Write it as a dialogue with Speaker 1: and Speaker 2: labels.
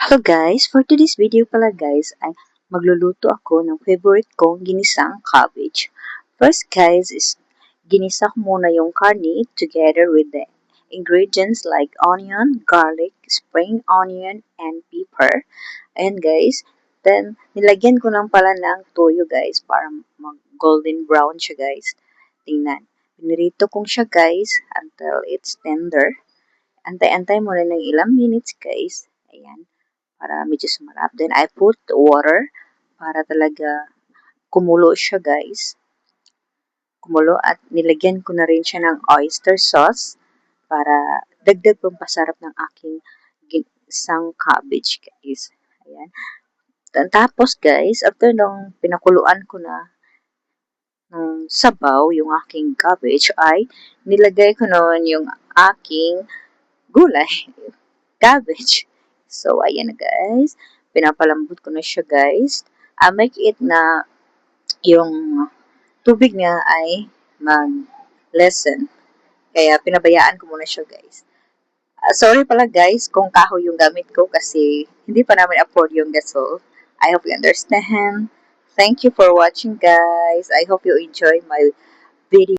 Speaker 1: Hello guys! For today's video pala guys ay magluluto ako ng favorite kong ginisang cabbage. First guys is ginisa ko muna yung karne together with the ingredients like onion, garlic, spring onion, and pepper. Ayan guys. Then nilagyan ko lang pala ng toyo guys para mag golden brown siya guys. Tingnan. Pinirito kong siya guys until it's tender. Antay-antay mo na ng ilang minutes guys. Ayan para medyo sumarap. Then, I put water para talaga kumulo siya, guys. Kumulo at nilagyan ko na rin siya ng oyster sauce para dagdag pampasarap ng aking ginisang cabbage, guys. Ayan. Tapos, guys, after nung pinakuluan ko na ng sabaw yung aking cabbage ay nilagay ko noon yung aking gulay, cabbage. So, ayan na guys. Pinapalambot ko na siya guys. Make it na yung tubig niya ay mag-lessen. Kaya pinabayaan ko muna siya guys. Sorry pala guys kung kahoy yung gamit ko kasi hindi pa namin afford yung gasol. I hope you understand. Thank you for watching guys. I hope you enjoy my video.